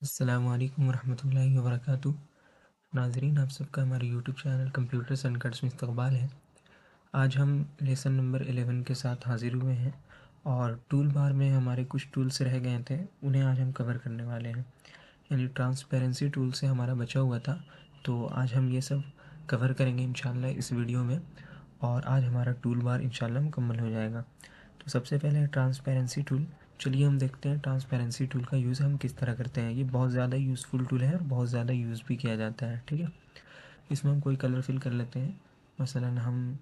अस्सलामुअलैकुम वरहमतुल्लाहि वबरकातुहू। नाज़रीन, आप सबका हमारे YouTube channel computers and cuts में इस्तकबाल है। आज हम लेसन नंबर 11 के साथ हाज़िर हुए हैं और टूल बार में हमारे कुछ टूल्स रह गए थे, उन्हें आज हम कवर करने वाले हैं। यानी ट्रांसपेरेंसी टूल से हमारा बचा हुआ था, तो आज हम ये सब कवर करेंगे इंशाल्लाह इस वीडियो में। और आज हमारा टूल बार इंशाल्लाह मुकम्मल हो जाएगा। तो सबसे पहले ट्रांसपेरेंसी टूल। चलिए हम देखते हैं ट्रांसपेरेंसी टूल का यूज़ हम किस तरह करते हैं। ये बहुत ज़्यादा यूज़फुल टूल है और बहुत ज़्यादा यूज़ भी किया जाता है। ठीक है, इसमें हम कोई कलर फिल कर लेते हैं। मसलन हम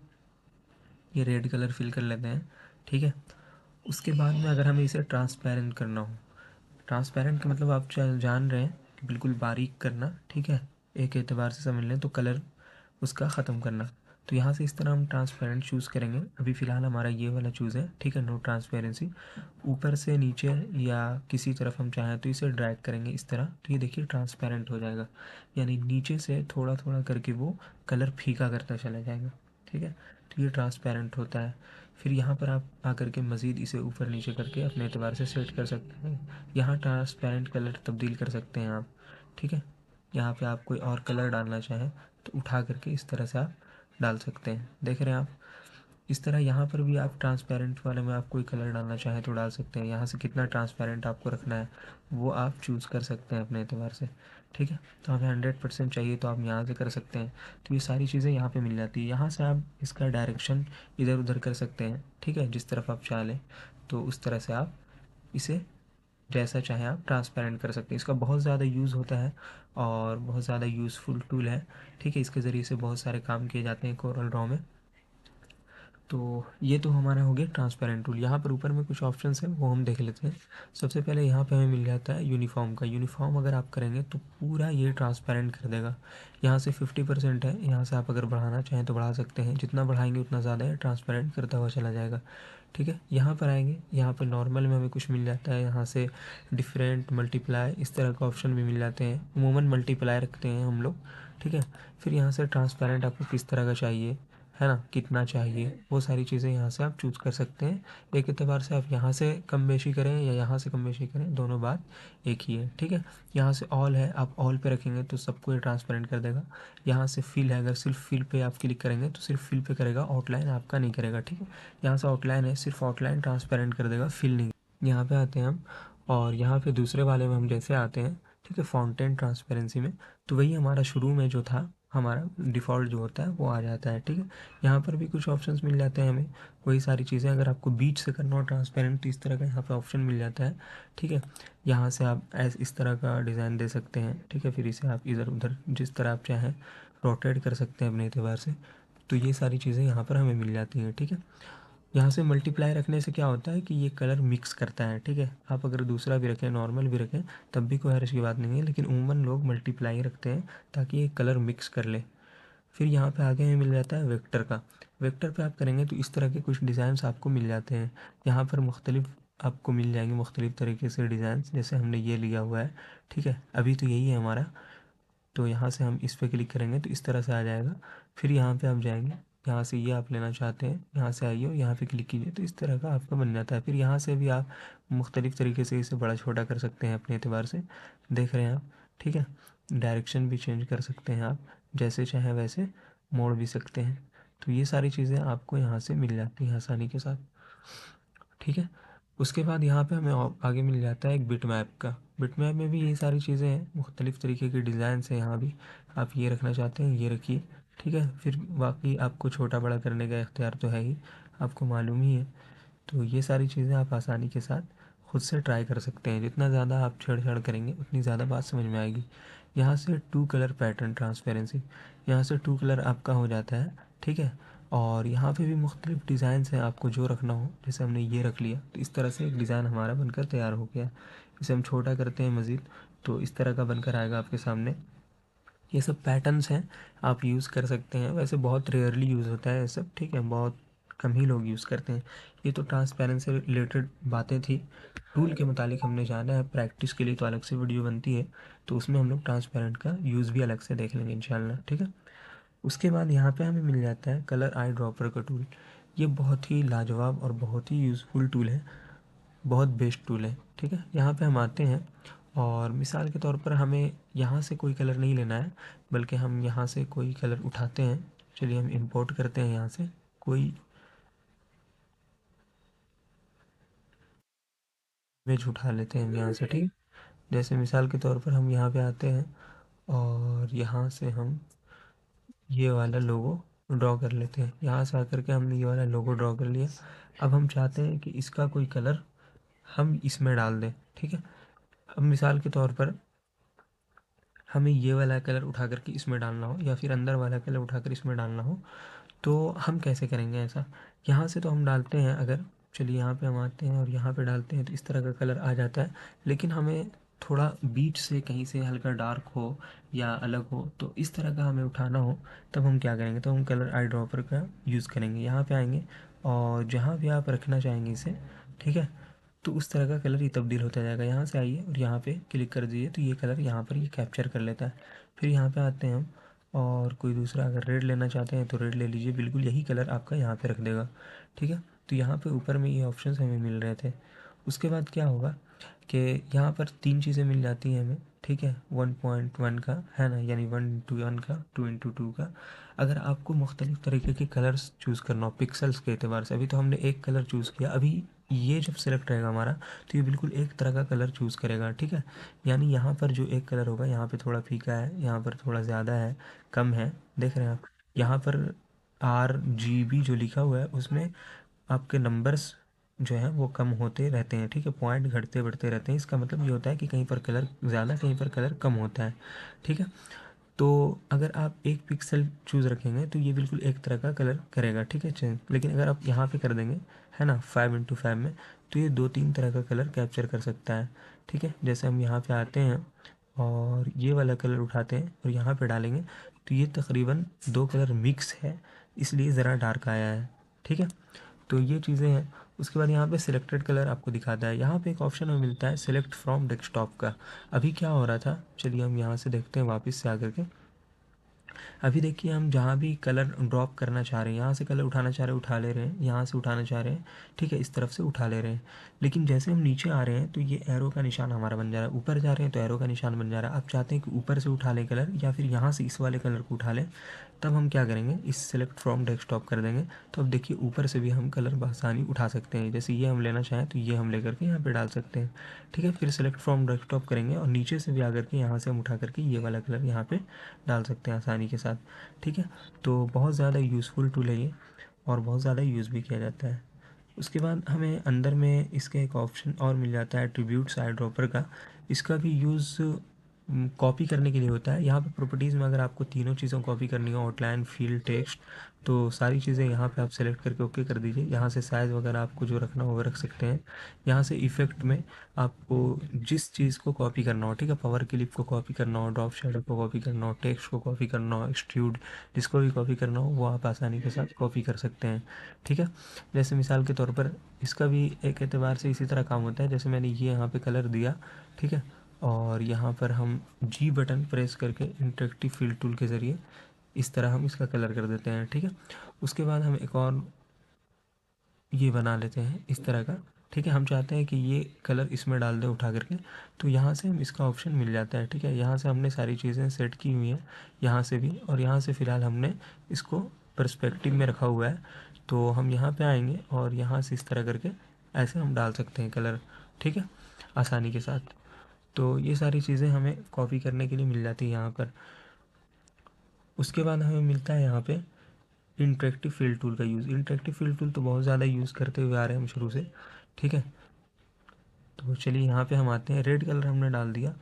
ये रेड कलर फिल कर लेते हैं। ठीक है, उसके बाद में अगर हमें इसे ट्रांसपेरेंट करना हो, ट्रांसपेरेंट का मतलब आप जान रहे हैं कि बिल्कुल बारीक करना। ठीक है, एक एतबार से समझ लें तो कलर उसका ख़त्म करना। तो यहाँ से इस तरह हम ट्रांसपेरेंट चूज़ करेंगे। अभी फ़िलहाल हमारा ये वाला चूज़ है। ठीक है, नो ट्रांसपेरेंसी। ऊपर से नीचे या किसी तरफ हम चाहें तो इसे ड्रैग करेंगे इस तरह, तो ये देखिए ट्रांसपेरेंट हो जाएगा। यानी नीचे से थोड़ा थोड़ा करके वो कलर फीका करता चला जाएगा। ठीक है, तो ये ट्रांसपेरेंट होता है। फिर यहाँ पर आप आकर के मज़ीद इसे ऊपर नीचे करके अपने एतबार से सेट कर सकते हैं। यहाँ ट्रांसपेरेंट कलर तब्दील कर सकते हैं आप। ठीक है, यहाँ पे आप कोई और कलर डालना चाहें तो उठा करके इस तरह से आप डाल सकते हैं। देख रहे हैं आप, इस तरह यहाँ पर भी आप ट्रांसपेरेंट वाले में आप कोई कलर डालना चाहें तो डाल सकते हैं। यहाँ से कितना ट्रांसपेरेंट आपको रखना है वो आप चूज़ कर सकते हैं अपने एतबार से। ठीक है, तो हमें 100% चाहिए तो आप यहाँ से कर सकते हैं। तो ये सारी चीज़ें यहाँ पे मिल जाती है। यहाँ से आप इसका डायरेक्शन इधर उधर कर सकते हैं। ठीक है, जिस तरफ आप चाह लें तो उस तरह से आप इसे जैसा चाहें आप ट्रांसपेरेंट कर सकते हैं। इसका बहुत ज़्यादा यूज़ होता है और बहुत ज़्यादा यूज़फुल टूल है। ठीक है, इसके ज़रिए से बहुत सारे काम किए जाते हैं कोरल ड्रॉ में। तो ये तो हमारा हो गया ट्रांसपेरेंट टूल। यहाँ पर ऊपर में कुछ ऑप्शंस हैं, वो हम देख लेते हैं। सबसे पहले यहाँ पे हमें मिल जाता है यूनिफॉर्म का। यूनिफॉर्म अगर आप करेंगे तो पूरा ये ट्रांसपेरेंट कर देगा। यहाँ से 50% है, यहाँ से आप अगर बढ़ाना चाहें तो बढ़ा सकते हैं। जितना बढ़ाएंगे उतना ज़्यादा है ट्रांसपेरेंट करता हुआ चला जाएगा। ठीक है, यहाँ पर आएंगे, यहाँ पर नॉर्मल में हमें कुछ मिल जाता है। यहाँ से डिफरेंट, मल्टीप्लाई, इस तरह का ऑप्शन भी मिल जाते हैं। अमूमन मल्टीप्लाई रखते हैं हम लोग। ठीक है, फिर यहाँ से ट्रांसपेरेंट आपको किस तरह का चाहिए, है ना, कितना चाहिए, वो सारी चीज़ें यहाँ से आप चूज़ कर सकते हैं। एक एतबार से आप यहाँ से कम बेशी करें या यहाँ से कम बेशी करें, दोनों बात एक ही है। ठीक है, यहाँ से ऑल है, आप ऑल पे रखेंगे तो सबको ये ट्रांसपेरेंट कर देगा। यहाँ से फिल है, अगर सिर्फ फिल पे आप क्लिक करेंगे तो सिर्फ फिल पे करेगा, आउटलाइन आपका नहीं करेगा। ठीक है, यहाँ से आउटलाइन है, सिर्फ आउटलाइन ट्रांसपेरेंट कर देगा, फिल नहीं। यहाँ पे आते हैं हम, और यहाँ पे दूसरे वाले में हम जैसे आते हैं, ठीक है, फाउंटेन ट्रांसपेरेंसी में, तो वही हमारा शुरू में जो था, हमारा डिफ़ॉल्ट जो होता है वो आ जाता है। ठीक है, यहाँ पर भी कुछ ऑप्शंस मिल जाते हैं हमें, वही सारी चीज़ें। अगर आपको बीच से करना हो ट्रांसपेरेंट तो इस तरह का यहाँ पे ऑप्शन मिल जाता है। ठीक है, यहाँ से आप इस तरह का डिज़ाइन दे सकते हैं। ठीक है, फिर इसे आप इधर उधर जिस तरह आप चाहें रोटेट कर सकते हैं अपने एतबार से। तो ये सारी चीज़ें यहाँ पर हमें मिल जाती हैं। ठीक है, यहाँ से मल्टीप्लाई रखने से क्या होता है कि ये कलर मिक्स करता है। ठीक है, आप अगर दूसरा भी रखें, नॉर्मल भी रखें, तब भी कोई हर्ज की बात नहीं है, लेकिन उमूमन लोग मल्टीप्लाई रखते हैं ताकि ये कलर मिक्स कर ले। फिर यहाँ पे आगे हमें मिल जाता है वेक्टर का। वेक्टर पे आप करेंगे तो इस तरह के कुछ डिज़ाइंस आपको मिल जाते हैं। यहाँ पर मुख्तलिफ आपको मिल जाएंगे मुख्तलिफ तरीके से डिज़ाइंस, जैसे हमने ये लिया हुआ है। ठीक है, अभी तो यही है हमारा। तो यहाँ से हम इस पर क्लिक करेंगे तो इस तरह से आ जाएगा। फिर यहाँ पे आप जाएंगे, यहाँ से ये आप लेना चाहते हैं, यहाँ से आइए और यहाँ पे क्लिक कीजिए तो इस तरह का आपका बन जाता है। फिर यहाँ से भी आप मुख्तलिफ़ तरीके से इसे बड़ा छोटा कर सकते हैं अपने एतबार से। देख रहे हैं आप, ठीक है, डायरेक्शन भी चेंज कर सकते हैं आप, जैसे चाहें वैसे मोड़ भी सकते हैं। तो ये सारी चीज़ें आपको यहाँ से मिल जाती हैं आसानी के साथ। ठीक है, उसके बाद यहाँ पे हमें आगे मिल जाता है एक बिट मैप का। बिट मैप में भी यही सारी चीज़ें हैं, मुख्तलिफ़ तरीके के डिज़ाइंस हैं। यहाँ भी आप ये रखना चाहते हैं ये रखिए। ठीक है, फिर बाकी आपको छोटा बड़ा करने का इख्तियार तो है ही, आपको मालूम ही है। तो ये सारी चीज़ें आप आसानी के साथ खुद से ट्राई कर सकते हैं। जितना ज़्यादा आप छेड़छाड़ करेंगे उतनी ज़्यादा बात समझ में आएगी। यहाँ से टू कलर पैटर्न ट्रांसपेरेंसी, यहाँ से टू कलर आपका हो जाता है। ठीक है, और यहाँ पे भी मुख्तलिफ़ डिज़ाइंस हैं, आपको जो रखना हो। जैसे हमने ये रख लिया तो इस तरह से एक डिज़ाइन हमारा बनकर तैयार हो गया। इसे हम छोटा करते हैं मज़ीद तो इस तरह का बनकर आएगा आपके सामने। ये सब पैटर्न्स हैं, आप यूज़ कर सकते हैं। वैसे बहुत रेयरली यूज़ होता है ये सब। ठीक है, बहुत कम ही लोग यूज़ करते हैं। ये तो ट्रांसपेरेंसी से रिलेटेड बातें थी। टूल के मुतालिक हमने जाना है, प्रैक्टिस के लिए तो अलग से वीडियो बनती है, तो उसमें हम लोग ट्रांसपेरेंट का यूज़ भी अलग से देख लेंगे इंशाल्लाह। ठीक है, उसके बाद यहाँ पे हमें मिल जाता है कलर आई ड्रॉपर का टूल। ये बहुत ही लाजवाब और बहुत ही यूज़फुल टूल है, बहुत बेस्ट टूल है। ठीक है, यहाँ पे हम आते हैं और मिसाल के तौर पर हमें यहाँ से कोई कलर नहीं लेना है, बल्कि हम यहाँ से कोई कलर उठाते हैं। चलिए हम इंपोर्ट करते हैं यहाँ से कोई इमेज उठा लेते हैं हम यहाँ से, ठीक। जैसे मिसाल के तौर पर हम यहाँ पे आते हैं और यहाँ से हम ये वाला लोगो ड्रॉ कर लेते हैं। यहाँ से आकर के हमने ये वाला लोगो ड्रॉ कर लिया। अब हम चाहते हैं कि इसका कोई कलर हम इसमें डाल दें, ठीक है। अब मिसाल के तौर पर हमें ये वाला कलर उठा करके इसमें डालना हो, या फिर अंदर वाला कलर उठाकर इसमें डालना हो, तो हम कैसे करेंगे ऐसा। यहाँ से तो हम डालते हैं, अगर चलिए यहाँ पे हम आते हैं और यहाँ पे डालते हैं तो इस तरह का कलर आ जाता है। लेकिन हमें थोड़ा बीच से कहीं से हल्का डार्क हो या अलग हो, तो इस तरह का हमें उठाना हो, तब हम क्या करेंगे, तो हम कलर आई ड्रॉपर का यूज़ करेंगे। यहाँ पे आएंगे और जहाँ भी आप रखना चाहेंगे इसे, ठीक है, तो उस तरह का कलर ये तब्दील होता जाएगा। यहाँ से आइए और यहाँ पे क्लिक कर दीजिए, तो ये कलर यहाँ पर ये कैप्चर कर लेता है। फिर यहाँ पे आते हैं हम और कोई दूसरा अगर रेड लेना चाहते हैं तो रेड ले लीजिए, बिल्कुल यही कलर आपका यहाँ पे रख देगा, ठीक है। तो यहाँ पे ऊपर में ये ऑप्शंस हमें मिल रहे थे। उसके बाद क्या होगा कि यहाँ पर 3 चीज़ें मिल जाती हैं हमें, ठीक है। 1.1 का है ना, यानी 1:1 का, 2:2 का। अगर आपको मुख्तलिफ़ तरीके के कलर्स चूज़ करना हो पिक्सल्स के एतबार से, अभी तो हमने एक कलर चूज़ किया, अभी ये जब सेलेक्ट रहेगा हमारा तो ये बिल्कुल एक तरह का कलर चूज़ करेगा, ठीक है। यानी यहाँ पर जो एक कलर होगा, यहाँ पे थोड़ा फीका है, यहाँ पर थोड़ा ज़्यादा है, कम है, देख रहे हैं आप। यहाँ पर RGB जो लिखा हुआ है उसमें आपके नंबर्स जो हैं वो कम होते रहते हैं, ठीक है। पॉइंट घटते बढ़ते रहते हैं। इसका मतलब ये होता है कि कहीं पर कलर ज़्यादा, कहीं पर कलर कम होता है, ठीक है। तो अगर आप एक पिक्सल चूज़ रखेंगे तो ये बिल्कुल एक तरह का कलर करेगा, ठीक है चेंज। लेकिन अगर आप यहाँ पे कर देंगे, है ना, 5:5 में, तो ये 2-3 तरह का कलर कैप्चर कर सकता है, ठीक है। जैसे हम यहाँ पे आते हैं और ये वाला कलर उठाते हैं और यहाँ पे डालेंगे, तो ये तकरीबन 2 कलर मिक्स है, इसलिए ज़रा डार्क आया है, ठीक है। तो ये चीज़ें हैं। उसके बाद यहाँ पे सिलेक्टेड कलर आपको दिखाता है। यहाँ पे एक ऑप्शन हमें मिलता है सिलेक्ट फ्रॉम डेस्कटॉप का। अभी क्या हो रहा था, चलिए हम यहाँ से देखते हैं वापस से आकर के। अभी देखिए हम जहाँ भी कलर ड्रॉप करना चाह रहे हैं, यहाँ से कलर उठाना चाह रहे हैं उठा ले रहे हैं, यहाँ से उठाना चाह रहे हैं, ठीक है, इस तरफ से उठा ले रहे हैं। लेकिन जैसे हम नीचे आ रहे हैं तो ये एरो का निशान हमारा बन जा रहा है, ऊपर जा रहे हैं तो एरो का निशान बन जा रहा है। आप चाहते हैं कि ऊपर से उठा लें कलर या फिर यहाँ से इस वाले कलर को उठा लें, तब हम क्या करेंगे, इस सेलेक्ट फ्रॉम डेस्कटॉप कर देंगे। तो अब देखिए ऊपर से भी हम कलर बआसानी उठा सकते हैं। जैसे ये हम लेना चाहें तो ये हम लेकर के यहाँ पे डाल सकते हैं, ठीक है। फिर सेलेक्ट फ्रॉम डेस्कटॉप करेंगे और नीचे से भी आकर के यहाँ से हम उठा करके ये वाला कलर यहाँ पे डाल सकते हैं आसानी के साथ, ठीक है। तो बहुत ज़्यादा यूज़फुल टूल है ये और बहुत ज़्यादा यूज़ भी किया जाता है। उसके बाद हमें अंदर में इसका एक ऑप्शन और मिल जाता है एट्रीब्यूट्स आई ड्रॉपर का। इसका भी यूज़ कॉपी करने के लिए होता है। यहाँ पे प्रॉपर्टीज़ में अगर आपको तीनों चीज़ों कॉपी करनी हो, आउटलाइन, फील्ड, टेक्स्ट, तो सारी चीज़ें यहाँ पे आप सेलेक्ट करके ओके कर दीजिए। यहाँ से साइज़ वगैरह आपको जो रखना हो वो रख सकते हैं। यहाँ से इफ़ेक्ट में आपको जिस चीज़ को कॉपी करना हो, ठीक है, पावर क्लिप को कॉपी करना हो, ड्रॉप शेडो को कॉपी करना हो, टेक्स्ट को कॉपी करना हो, एक्सट्रूड, जिसको भी कॉपी करना हो वो आप आसानी के साथ कॉपी कर सकते हैं, ठीक है। जैसे मिसाल के तौर पर इसका भी एक एतबार से इसी तरह काम होता है। जैसे मैंने ये यहाँ पे कलर दिया, ठीक है, और यहाँ पर हम जी बटन प्रेस करके इंटरेक्टिव फील्ड टूल के ज़रिए इस तरह हम इसका कलर कर देते हैं, ठीक है। उसके बाद हम एक और ये बना लेते हैं इस तरह का, ठीक है। हम चाहते हैं कि ये कलर इसमें डाल दें उठा करके, तो यहाँ से हम इसका ऑप्शन मिल जाता है, ठीक है। यहाँ से हमने सारी चीज़ें सेट की हुई हैं, यहाँ से भी, और यहाँ से फ़िलहाल हमने इसको पर्सपेक्टिव में रखा हुआ है। तो हम यहाँ पे आएंगे और यहाँ से इस तरह करके ऐसे हम डाल सकते हैं कलर, ठीक है, आसानी के साथ। तो ये सारी चीज़ें हमें कॉपी करने के लिए मिल जाती है यहाँ पर। उसके बाद हमें मिलता है यहाँ पे इंटरेक्टिव फील्ड टूल का यूज़। इंटरेक्टिव फील्ड टूल तो बहुत ज़्यादा यूज़ करते हुए आ रहे हैं हम शुरू से, ठीक है। तो चलिए यहाँ पे हम आते हैं, रेड कलर हमने डाल दिया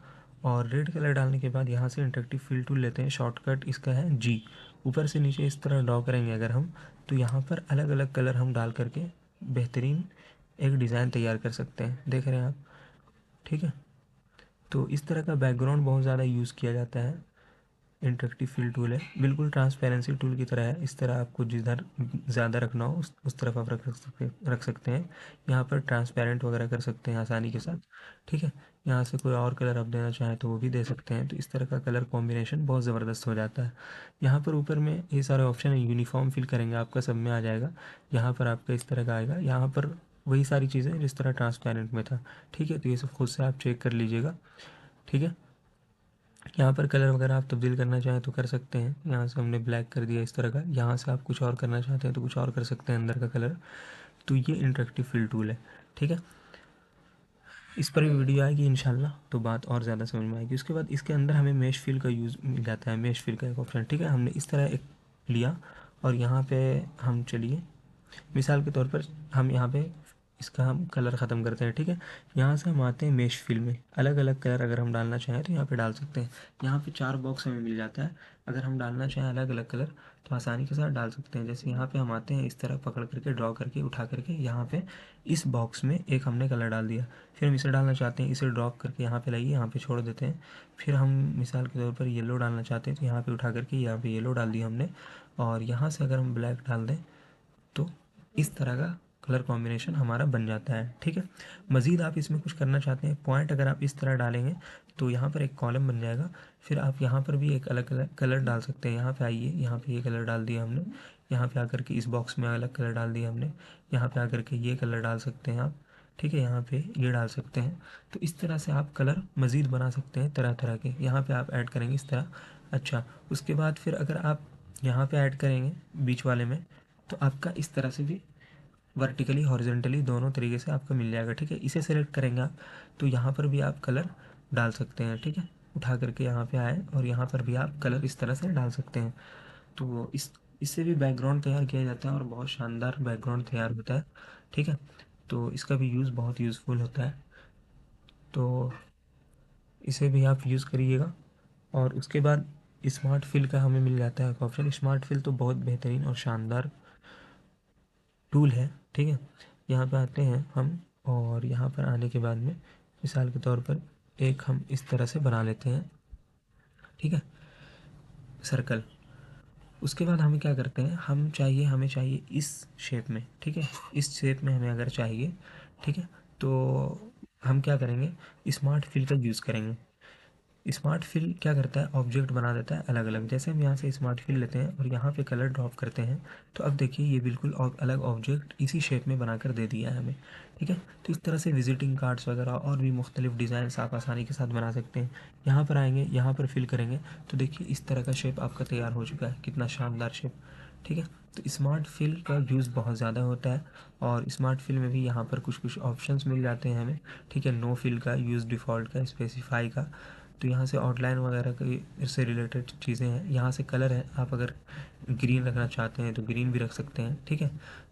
और रेड कलर डालने के बाद यहाँ से इंटरेक्टिव फील्ड टूल लेते हैं। शॉर्टकट इसका है जी। ऊपर से नीचे इस तरह ड्रॉ करेंगे अगर हम, तो यहाँ पर अलग अलग कलर हम डाल करके बेहतरीन एक डिज़ाइन तैयार कर सकते हैं, देख रहे हैं आप, ठीक है। तो इस तरह का बैकग्राउंड बहुत ज़्यादा यूज़ किया जाता है। इंटरेक्टिव फील्ड टूल है, बिल्कुल ट्रांसपेरेंसी टूल की तरह है। इस तरह आपको जिधर ज़्यादा रखना हो उस तरफ आप रख सकते हैं। यहाँ पर ट्रांसपेरेंट वगैरह कर सकते हैं आसानी के साथ, ठीक है। यहाँ से कोई और कलर आप देना चाहें तो वो भी दे सकते हैं। तो इस तरह का कलर कॉम्बिनेशन बहुत ज़बरदस्त हो जाता है। यहाँ पर ऊपर में ये सारे ऑप्शन है, यूनिफॉर्म फिल करेंगे आपका सब में आ जाएगा। यहाँ पर आपका इस तरह का आएगा, यहाँ पर वही सारी चीज़ें जिस तरह ट्रांसपेरेंट में था, ठीक है। तो ये सब खुद से आप चेक कर लीजिएगा। ठीक है। यहाँ पर कलर वगैरह आप तब्दील करना चाहें तो कर सकते हैं। यहाँ से हमने ब्लैक कर दिया इस तरह का, यहाँ से आप कुछ और करना चाहते हैं तो कुछ और कर सकते हैं अंदर का कलर। तो ये इंटरेक्टिव फिल टूल है, ठीक है। इस पर भी वीडियो आएगी इंशाल्लाह, तो बात और ज़्यादा समझ में आएगी। उसके बाद इसके अंदर हमें मेश फिल का यूज़ मिल जाता है, मेश फिल का एक ऑप्शन, ठीक है। हमने इस तरह एक लिया और यहाँ पे हम चलिए मिसाल के तौर पर हम यहाँ पे इसका हम कलर ख़त्म करते हैं, ठीक है। यहाँ से हम आते हैं मेश फिल में, अलग अलग कलर अगर हम डालना चाहें तो यहाँ पे डाल सकते हैं। यहाँ पे 4 बॉक्स हमें मिल जाता है, अगर हम डालना चाहें अलग अलग कलर तो आसानी के साथ डाल सकते हैं। जैसे यहाँ पे हम आते हैं, इस तरह पकड़ करके ड्रॉ करके उठा करके यहाँ पे इस बॉक्स में एक हमने कलर डाल दिया। फिर हम इसे डालना चाहते हैं, इसे ड्रॉप करके यहाँ पे लाइए, यहाँ पे छोड़ देते हैं। फिर हम मिसाल के तौर पर येलो डालना चाहते हैं तो यहाँ पे उठा करके यहाँ पे येलो डाल दिया हमने, और यहाँ से अगर हम ब्लैक डाल दें तो इस तरह का कलर कॉम्बिनेशन हमारा बन जाता है, ठीक है। मज़ीद आप इसमें कुछ करना चाहते हैं, पॉइंट अगर आप इस तरह डालेंगे तो यहाँ पर एक कॉलम बन जाएगा। फिर आप यहाँ पर भी एक अलग अलग कलर डाल सकते हैं। यहाँ पे आइए, यहाँ पे ये कलर डाल दिया हमने, यहाँ पे आकर के इस बॉक्स में अलग कलर डाल दिया हमने, यहाँ पे आकर के ये कलर डाल सकते हैं आप, ठीक है। यहाँ पे ये डाल सकते हैं। तो इस तरह से आप कलर मज़ीद बना सकते हैं तरह तरह के, यहाँ पे आप ऐड करेंगे इस तरह। अच्छा, उसके बाद फिर अगर आप यहाँ पे ऐड करेंगे बीच वाले में तो आपका इस तरह से भी वर्टिकली हॉरिजेंटली दोनों तरीके से आपका मिल जाएगा, ठीक है। इसे सेलेक्ट करेंगे आप तो यहाँ पर भी आप कलर डाल सकते हैं, ठीक है। उठा करके यहाँ पे आए और यहाँ पर भी आप कलर इस तरह से डाल सकते हैं। तो इससे भी बैकग्राउंड तैयार किया जाता है और बहुत शानदार बैकग्राउंड तैयार होता है, ठीक है। तो इसका भी यूज़ बहुत यूज़फुल होता है, तो इसे भी आप यूज़ करिएगा। और उसके बाद स्मार्ट फिल का हमें मिल जाता है एक ऑप्शन। स्मार्ट फिल तो बहुत बेहतरीन और शानदार टूल है, ठीक है। यहाँ पे आते हैं हम, और यहाँ पर आने के बाद में मिसाल के तौर पर एक हम इस तरह से बना लेते हैं, ठीक है, सर्कल। उसके बाद हमें क्या करते हैं, हमें चाहिए इस शेप में, ठीक है। इस शेप में हमें अगर चाहिए, ठीक है, तो हम क्या करेंगे, स्मार्ट फिल का यूज़ करेंगे। स्मार्ट फिल क्या करता है, ऑब्जेक्ट बना देता है अलग अलग। जैसे हम यहाँ से स्मार्ट फिल लेते हैं और यहाँ पे कलर ड्रॉप करते हैं तो अब देखिए ये बिल्कुल अलग ऑब्जेक्ट इसी शेप में बनाकर दे दिया है हमें, ठीक है। तो इस तरह से विजिटिंग कार्ड्स वगैरह और भी मुख्तलिफ डिज़ाइंस आप आसानी के साथ बना सकते हैं। यहाँ पर आएंगे, यहाँ पर फिल करेंगे तो देखिए इस तरह का शेप आपका तैयार हो चुका है, कितना शानदार शेप, ठीक है। तो स्मार्ट फिल का यूज़ बहुत ज़्यादा होता है, और स्मार्ट फिल में भी यहाँ पर कुछ कुछ ऑप्शंस मिल जाते हैं हमें, ठीक है। नो फिल का, यूज़ डिफ़ॉल्ट का, स्पेसिफाई का। तो यहाँ से आउटलाइन वगैरह की से रिलेटेड चीज़ें हैं। यहाँ से कलर है, आप अगर ग्रीन रखना चाहते हैं तो ग्रीन भी रख सकते हैं, ठीक है।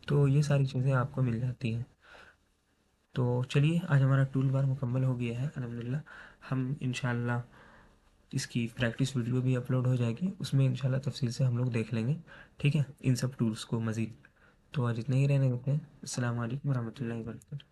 तो ये सारी चीज़ें आपको मिल जाती हैं। तो चलिए, आज हमारा टूल बार मुकम्मल हो गया है अल्हम्दुलिल्लाह। हम इंशाल्लाह इसकी प्रैक्टिस वीडियो भी अपलोड हो जाएगी, उसमें इंशाल्लाह तफसील से हम लोग देख लेंगे, ठीक है, इन सब टूल्स को मज़ीद। तो आज इतना ही रहने देते हैं। अस्सलाम वालेकुम वरहमतुल्लाहि वबरकातुहू।